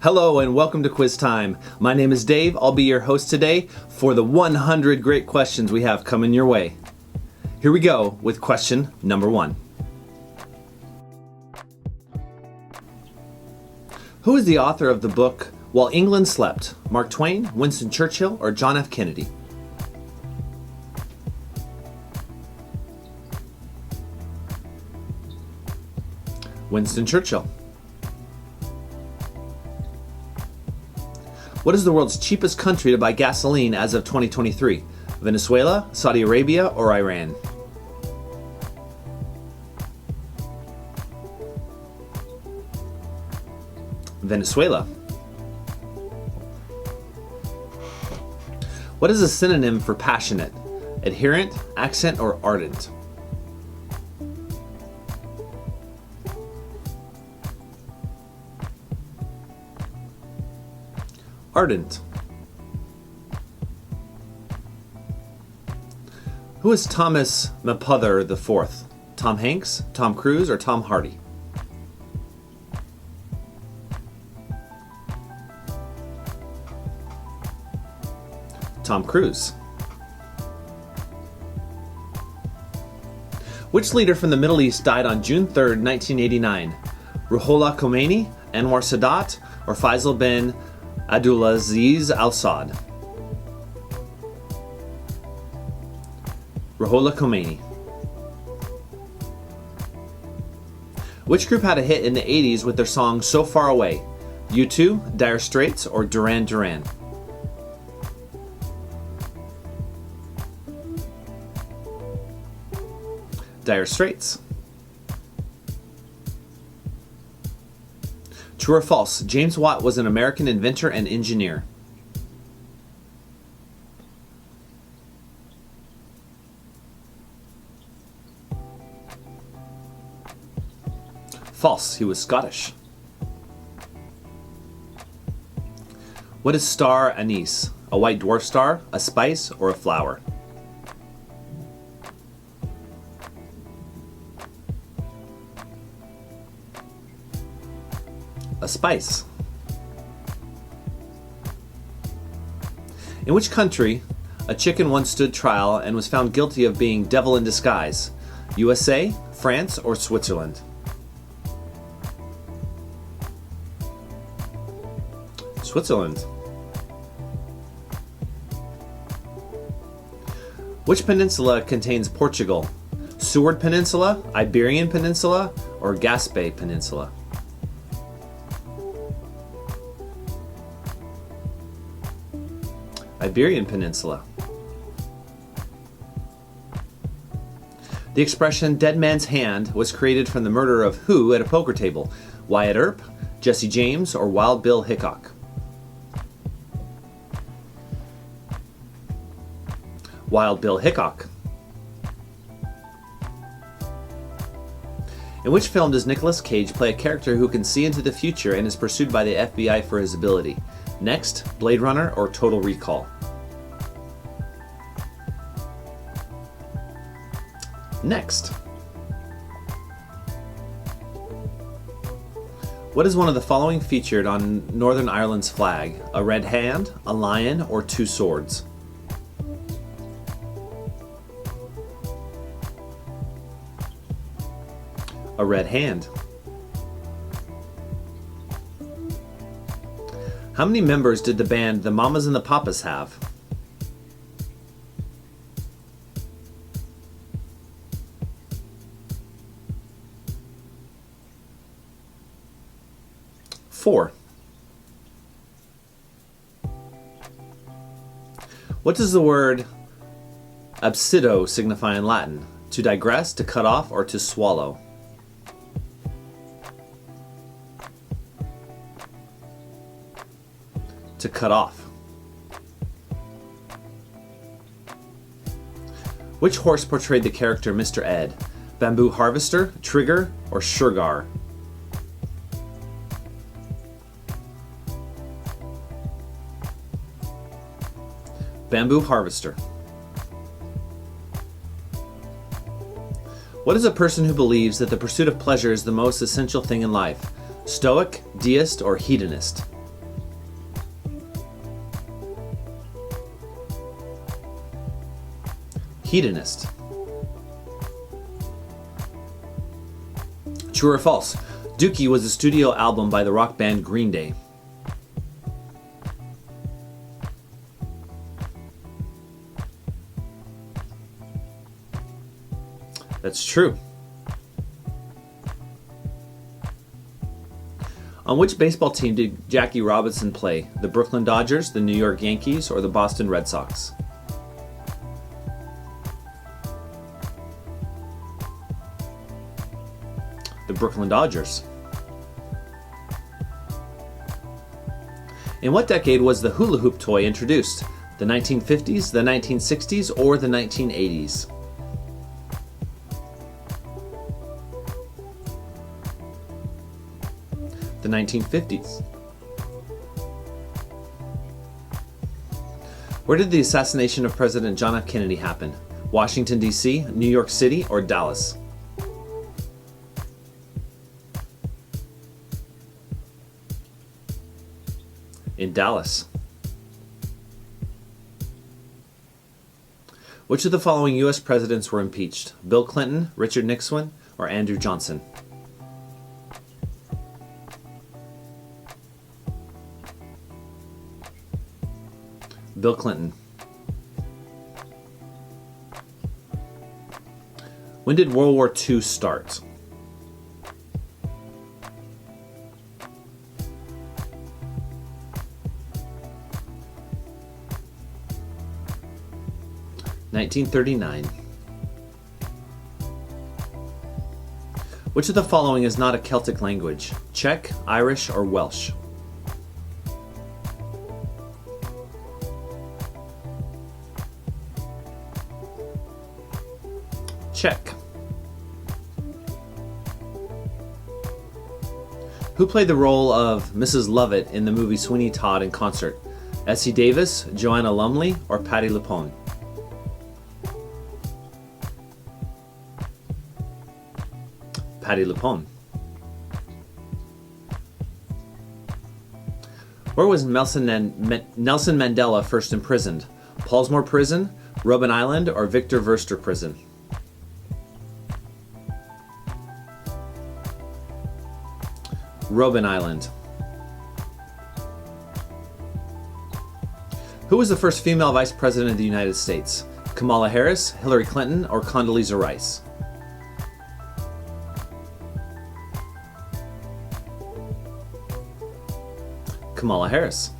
Hello and welcome to Quiz Time. My name is Dave. I'll be your host today for the 100 great questions we have coming your way. Here we go with question number 1. Who is the author of the book While England Slept? Mark Twain, Winston Churchill, or John F. Kennedy? Winston Churchill. What is the world's cheapest country to buy gasoline as of 2023? Venezuela, Saudi Arabia, or Iran? Venezuela. What is a synonym for passionate? Adherent, accent, or ardent? Ardent. Who is Thomas Mapother IV? Tom Hanks, Tom Cruise, or Tom Hardy? Tom Cruise. Which leader from the Middle East died on June 3rd, 1989? Ruhollah Khomeini, Anwar Sadat, or Faisal bin Abdulaziz al-Saud? Ruhollah Khomeini. Which group had a hit in the 80s with their song So Far Away? U2, Dire Straits, or Duran Duran? Dire Straits. True or false? James Watt was an American inventor and engineer. False. He was Scottish. What is star anise? A white dwarf star, a spice, or a flower? A spice. In which country a chicken once stood trial and was found guilty of being devil in disguise? USA, France, or Switzerland? Switzerland. Which peninsula contains Portugal? Seward Peninsula, Iberian Peninsula, or Gaspe Peninsula? Iberian Peninsula. The expression dead man's hand was created from the murder of who at a poker table? Wyatt Earp, Jesse James, or Wild Bill Hickok? Wild Bill Hickok. In which film does Nicolas Cage play a character who can see into the future and is pursued by the FBI for his ability? Next, Blade Runner, or Total Recall? Next. What is one of the following featured on Northern Ireland's flag? A red hand, a lion, or two swords? A red hand. How many members did the band The Mamas and the Papas have? 4. What does the word abscido signify in Latin? To digress, to cut off, or to swallow? To cut off. Which horse portrayed the character Mr. Ed? Bamboo Harvester, Trigger, or Sugar? Bamboo Harvester. What is a person who believes that the pursuit of pleasure is the most essential thing in life? Stoic, deist, or hedonist? Hedonist. True or false? Dookie was a studio album by the rock band Green Day. That's true. On which baseball team did Jackie Robinson play? The Brooklyn Dodgers, the New York Yankees, or the Boston Red Sox? The Brooklyn Dodgers. In what decade was the hula hoop toy introduced? The 1950s, the 1960s, or the 1980s? The 1950s. Where did the assassination of President John F. Kennedy happen? Washington, D.C., New York City, or Dallas? In Dallas. Which of the following U.S. presidents were impeached? Bill Clinton, Richard Nixon, or Andrew Johnson? Bill Clinton. When did World War II start? (1939). Which of the following is not a Celtic language? Czech, Irish, or Welsh? Czech. Who played the role of Mrs. Lovett in the movie Sweeney Todd in concert? Essie Davis, Joanna Lumley, or Patti LuPone? Patti LuPone. Where was Nelson Mandela first imprisoned? Paulsmoor Prison, Robben Island, or Victor Verster Prison? Robben Island. Who was the first female vice president of the United States? Kamala Harris, Hillary Clinton, or Condoleezza Rice? Kamala Harris.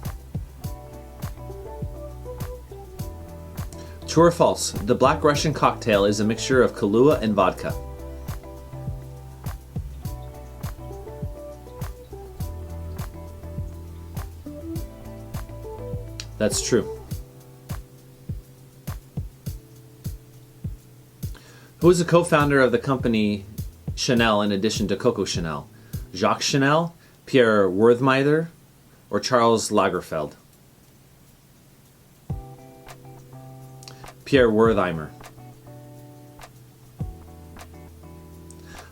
True or false? The Black Russian cocktail is a mixture of Kahlua and vodka. That's true. Who is the co-founder of the company Chanel in addition to Coco Chanel? Jacques Chanel, Pierre Wertheimer, or Charles Lagerfeld? Pierre Wertheimer.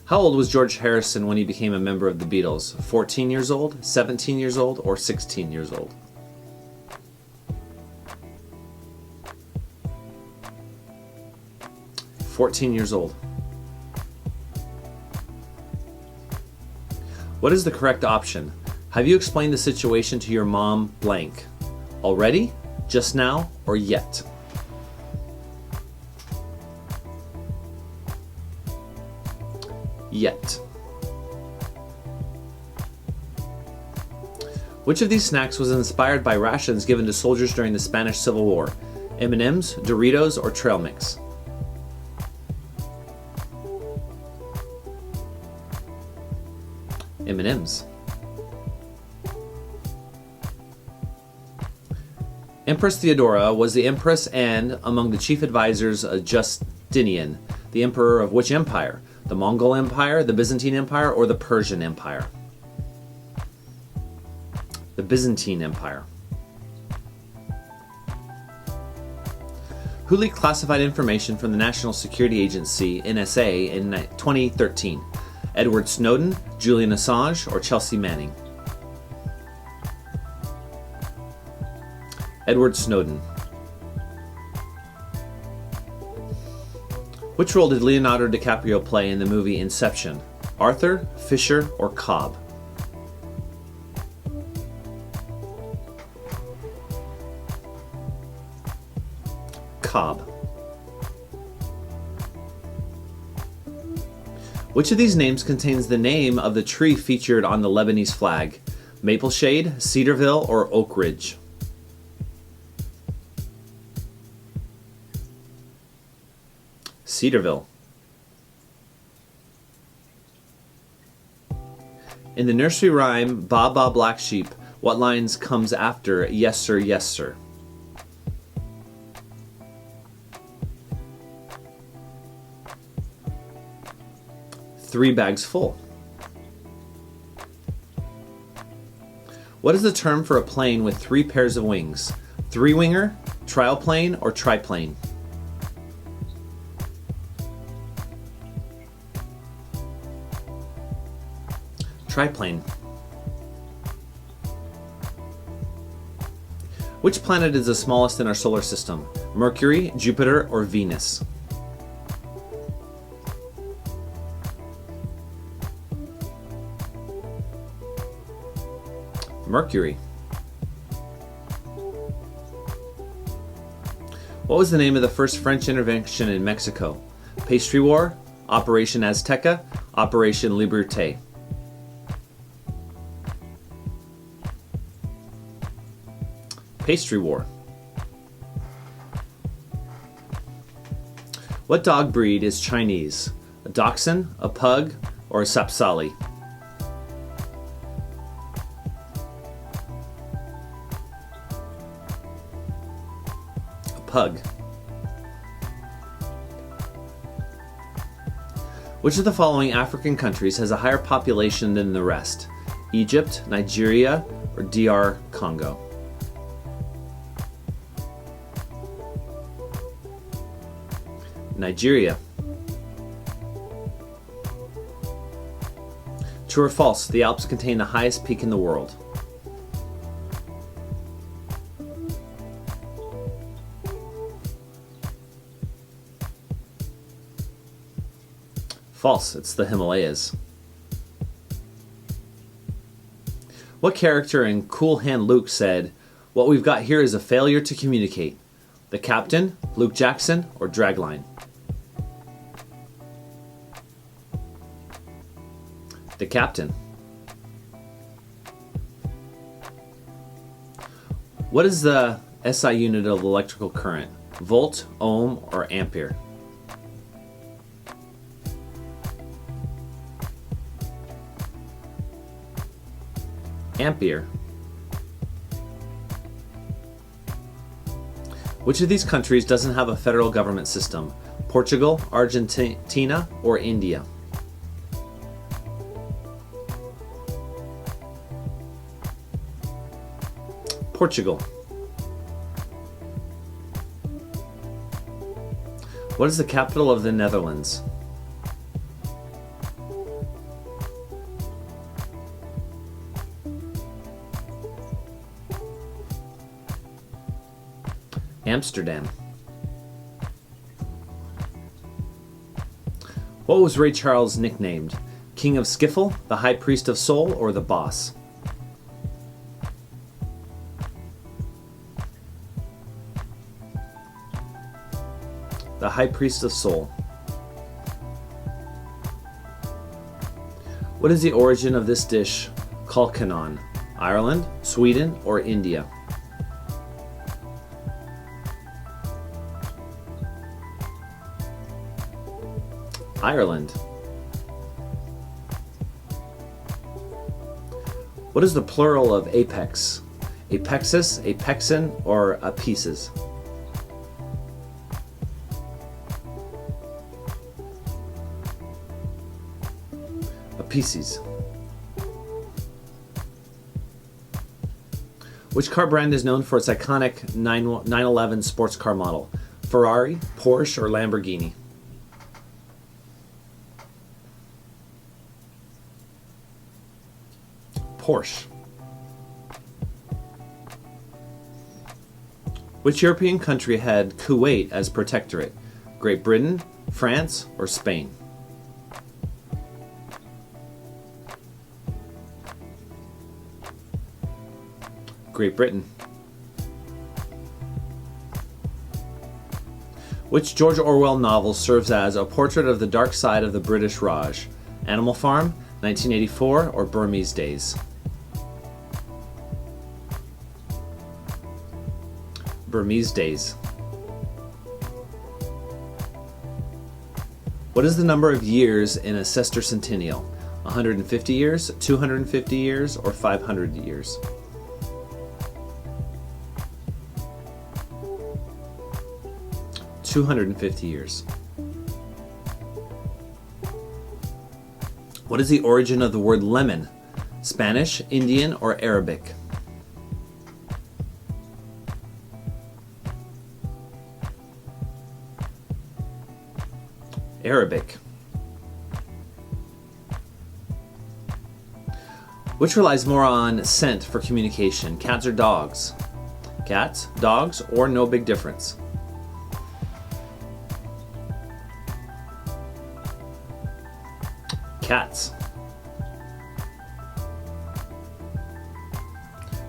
How old was George Harrison when he became a member of the Beatles? 14 years old, 17 years old, or 16 years old? (14 years old). What is the correct option? Have you explained the situation to your mom blank? Already, just now, or yet? Yet. Which of these snacks was inspired by rations given to soldiers during the Spanish Civil War? M&M's, Doritos, or trail mix? M&M's. Empress Theodora was the empress and, among the chief advisors of Justinian, the emperor of which empire? The Mongol Empire, the Byzantine Empire, or the Persian Empire? The Byzantine Empire. Who leaked classified information from the National Security Agency, NSA, in 2013? Edward Snowden, Julian Assange, or Chelsea Manning? Edward Snowden. Which role did Leonardo DiCaprio play in the movie Inception? Arthur, Fisher, or Cobb? Cobb. Which of these names contains the name of the tree featured on the Lebanese flag? Maple Shade, Cedarville, or Oak Ridge? Cedarville. In the nursery rhyme Ba Ba Black Sheep, what lines comes after yes sir, yes sir? Three bags full. What is the term for a plane with three pairs of wings? Three-winger, trial plane, or triplane? Triplane. Which planet is the smallest in our solar system? Mercury, Jupiter, or Venus? Mercury. What was the name of the first French intervention in Mexico? Pastry War, Operation Azteca, Operation Liberté? Pastry War. What dog breed is Chinese? A Dachshund, a Pug, or a Sapsali? A Pug. Which of the following African countries has a higher population than the rest? Egypt, Nigeria, or DR Congo? Nigeria. True or false, the Alps contain the highest peak in the world? False, it's the Himalayas. What character in Cool Hand Luke said, "What we've got here is a failure to communicate"? The captain, Luke Jackson, or Dragline? The captain. What is the SI unit of electrical current? Volt, ohm, or ampere? Ampere. Which of these countries doesn't have a federal government system? Portugal, Argentina, or India? Portugal. What is the capital of the Netherlands? Amsterdam. What was Ray Charles nicknamed? King of Skiffle, the High Priest of Soul, or the Boss? The High Priest of Soul. What is the origin of this dish, Kalkanon? Ireland, Sweden, or India? Ireland. What is the plural of apex? Apexis, apexin, or apices? Apices. Which car brand is known for its iconic 911 sports car model? Ferrari, Porsche, or Lamborghini? Porsche. Which European country had Kuwait as protectorate? Great Britain, France, or Spain? Great Britain. Which George Orwell novel serves as a portrait of the dark side of the British Raj? Animal Farm, 1984, or Burmese Days? Burmese Days. What is the number of years in a sesquicentennial? 150 years, 250 years, or 500 years? 250 years. What is the origin of the word lemon? Spanish, Indian, or Arabic? Arabic. Which relies more on scent for communication, cats or dogs? Cats, dogs, or no big difference? Cats.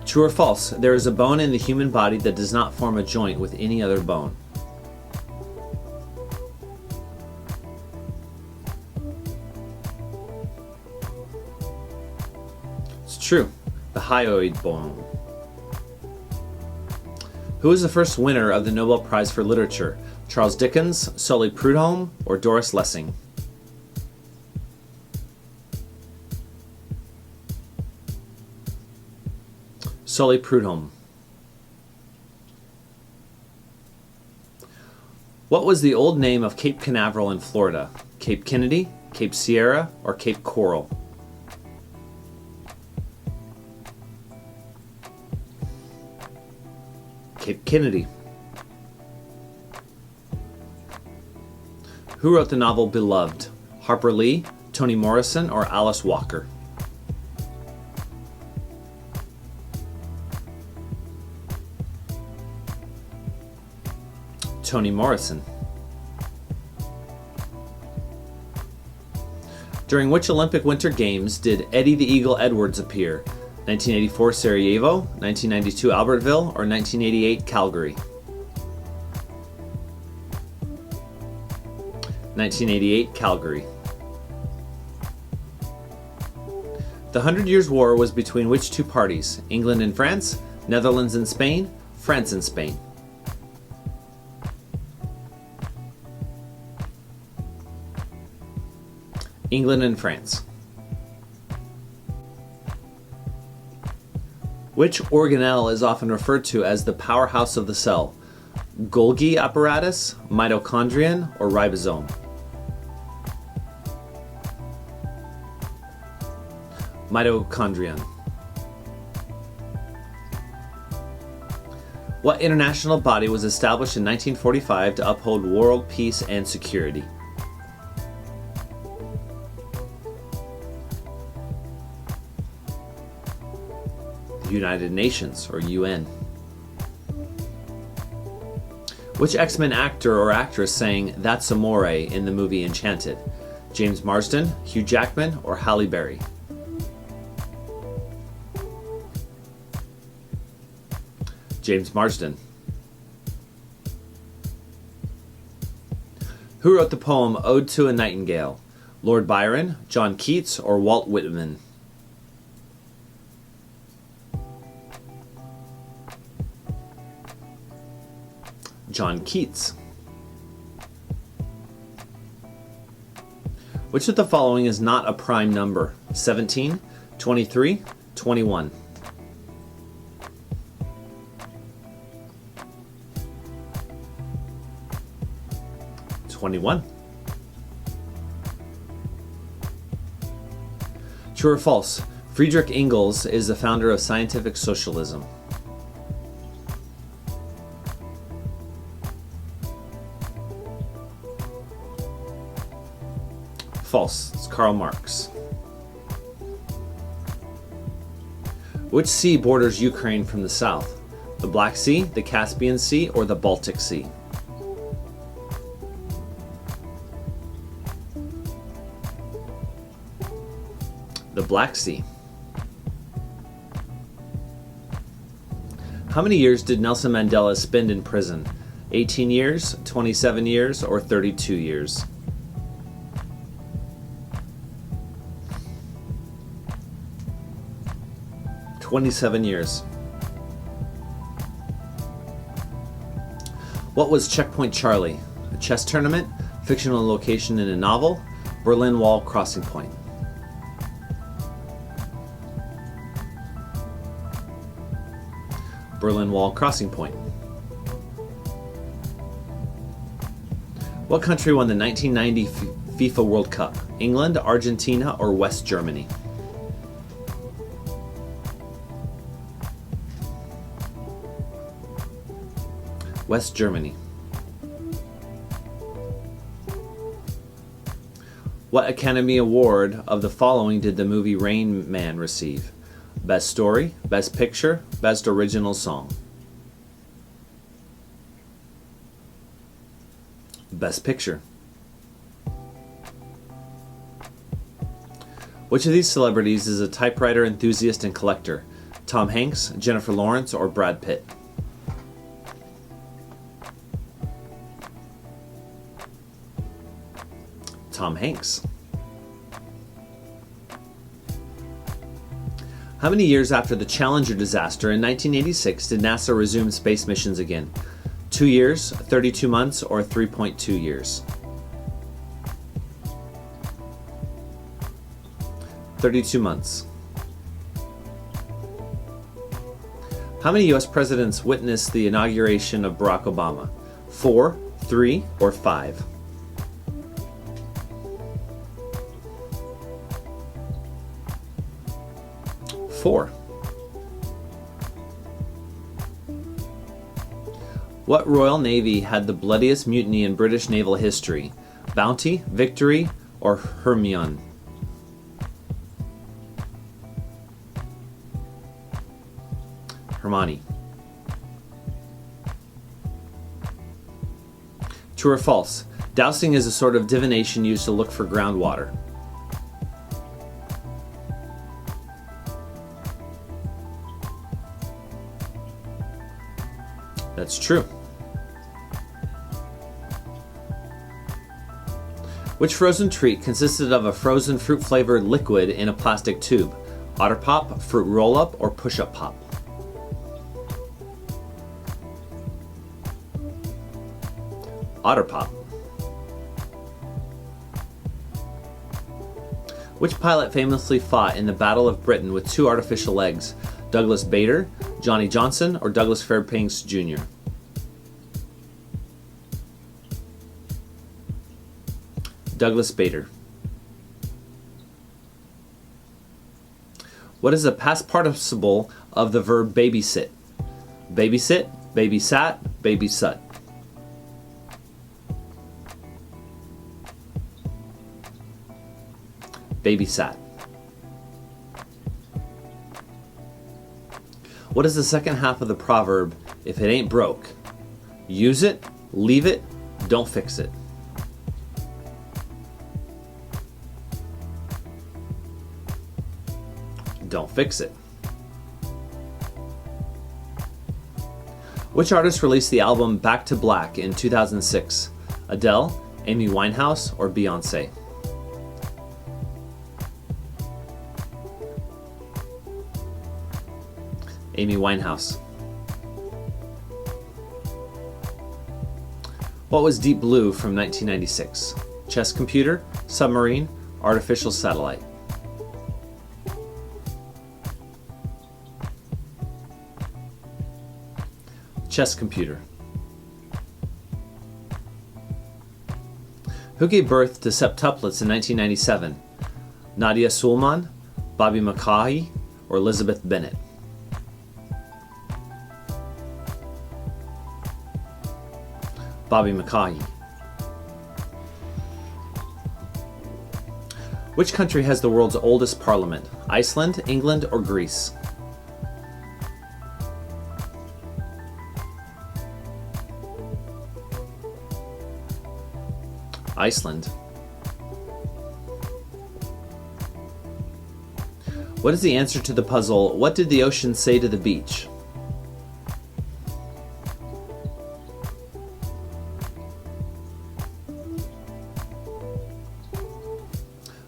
True or false? There is a bone in the human body that does not form a joint with any other bone. It's true. The hyoid bone. Who is the first winner of the Nobel Prize for Literature? Charles Dickens, Sully Prudhomme, or Doris Lessing? Sully Prudhomme. What was the old name of Cape Canaveral in Florida? Cape Kennedy, Cape Sierra, or Cape Coral? Cape Kennedy. Who wrote the novel Beloved? Harper Lee, Toni Morrison, or Alice Walker? Toni Morrison. During which Olympic Winter Games did Eddie the Eagle Edwards appear? 1984 Sarajevo, 1992 Albertville, or 1988 Calgary? 1988 Calgary. The Hundred Years' War was between which two parties? England and France, Netherlands and Spain, France and Spain? England and France. Which organelle is often referred to as the powerhouse of the cell? Golgi apparatus, mitochondrion, or ribosome? Mitochondrion. What international body was established in 1945 to uphold world peace and security? United Nations, or UN. Which X-Men actor or actress sang That's Amore in the movie Enchanted? James Marsden, Hugh Jackman, or Halle Berry? James Marsden. Who wrote the poem Ode to a Nightingale? Lord Byron, John Keats, or Walt Whitman? John Keats. Which of the following is not a prime number? 17, 23, 21? 21. True or false? Friedrich Engels is the founder of scientific socialism. False. It's Karl Marx. Which sea borders Ukraine from the south? The Black Sea, the Caspian Sea, or the Baltic Sea? Black Sea. How many years did Nelson Mandela spend in prison? 18 years, 27 years, or 32 years? "27 years." What was Checkpoint Charlie? A chess tournament, fictional location in a novel, Berlin Wall crossing point. Berlin Wall crossing point. What country won the 1990 FIFA World Cup? England, Argentina, or West Germany? West Germany. What Academy Award of the following did the movie Rain Man receive? Best Story, Best Picture, Best Original Song. Best Picture. Which of these celebrities is a typewriter enthusiast and collector? Tom Hanks, Jennifer Lawrence, or Brad Pitt? Tom Hanks. How many years after the Challenger disaster in 1986 did NASA resume space missions again? 2 years, 32 months, or 3.2 years? 32 months. How many U.S. presidents witnessed the inauguration of Barack Obama? 4, 3, or 5? 4. What Royal Navy had the bloodiest mutiny in British naval history? Bounty, Victory, or Hermione? Hermione. True or false? Dowsing is a sort of divination used to look for groundwater. That's true. Which frozen treat consisted of a frozen fruit-flavored liquid in a plastic tube? Otter Pop, Fruit Roll-Up, or Push-Up Pop? Otter Pop. Which pilot famously fought in the Battle of Britain with 2 artificial legs? Douglas Bader, Johnny Johnson, or Douglas Fairbanks Jr.? Douglas Bader. What is the past participle of the verb babysit? Babysit, babysat, babysat. Babysat. What is the second half of the proverb, if it ain't broke? Use it, leave it, don't fix it. Don't fix it. Which artist released the album Back to Black in 2006? Adele, Amy Winehouse, or Beyonce? Amy Winehouse. What was Deep Blue from 1996? Chess computer, submarine, artificial satellite? Chess computer. Who gave birth to septuplets in 1997? Nadia Suleman, Bobby McCaughey, or Elizabeth Bennett? Bobby McCaughey. Which country has the world's oldest parliament? Iceland, England, or Greece? Iceland. What is the answer to the puzzle, what did the ocean say to the beach?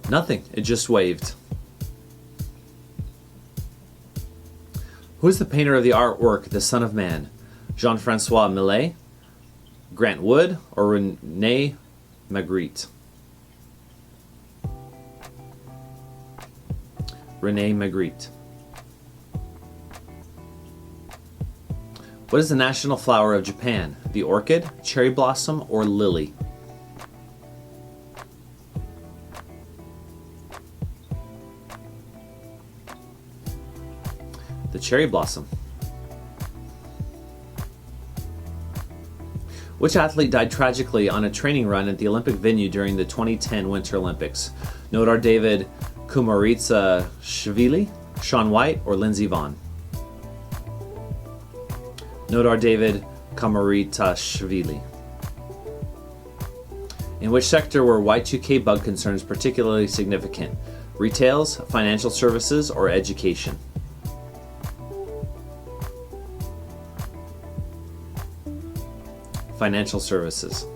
Nothing, it just waved. Who is the painter of the artwork The Son of Man? Jean-Francois Millet, Grant Wood, or René Magritte? René Magritte. What is the national flower of Japan? The orchid, cherry blossom, or lily? The cherry blossom. Which athlete died tragically on a training run at the Olympic venue during the 2010 Winter Olympics? Nodar David Kumaritsa-Shvili, Shaun White, or Lindsey Vonn? Nodar David Kumaritsa-Shvili. In which sector were Y2K bug concerns particularly significant? Retails, financial services, or education? Financial services.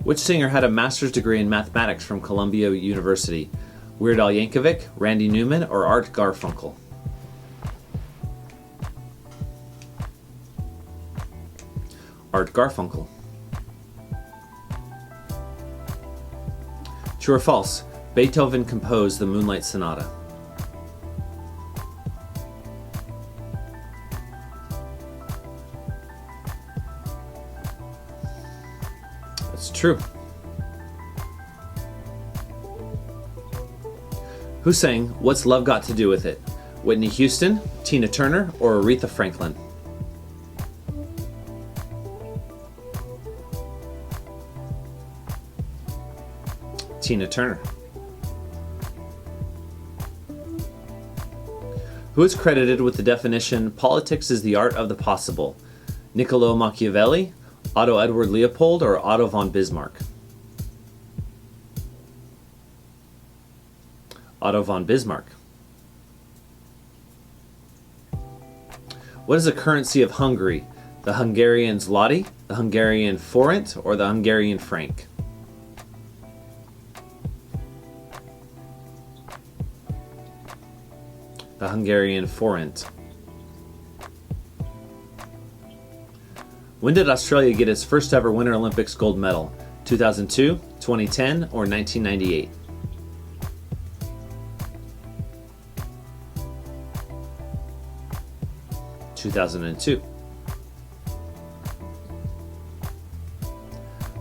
Which singer had a master's degree in mathematics from Columbia University? Weird Al Yankovic, Randy Newman, or Art Garfunkel? Art Garfunkel. True or false? Beethoven composed the Moonlight Sonata. That's true. Who sang What's Love Got to Do with It? Whitney Houston, Tina Turner, or Aretha Franklin? Tina Turner. Who is credited with the definition, politics is the art of the possible? Niccolo Machiavelli, Otto Edward Leopold, or Otto von Bismarck? Otto von Bismarck. What is the currency of Hungary? The Hungarian zloty, the Hungarian forint, or the Hungarian franc? The Hungarian forint. When did Australia get its first ever Winter Olympics gold medal? 2002, 2010, or 1998? (2002).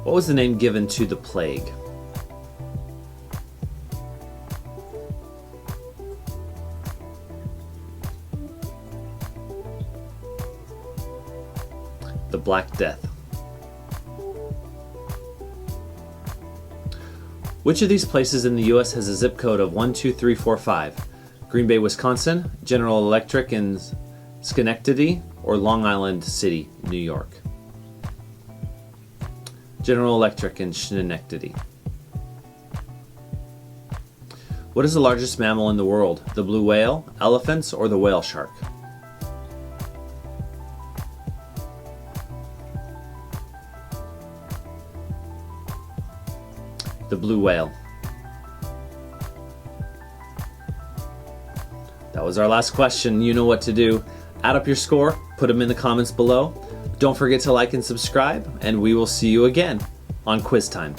What was the name given to the plague? The Black Death. Which of these places in the U.S. has a zip code of 12345? Green Bay, Wisconsin, General Electric in Schenectady, or Long Island City, New York? General Electric in Schenectady. What is the largest mammal in the world? The blue whale, elephants, or the whale shark? The blue whale. That was our last question. You know what to do. Add up your score, put them in the comments below. Don't forget to like and subscribe, and we will see you again on Quiz Time.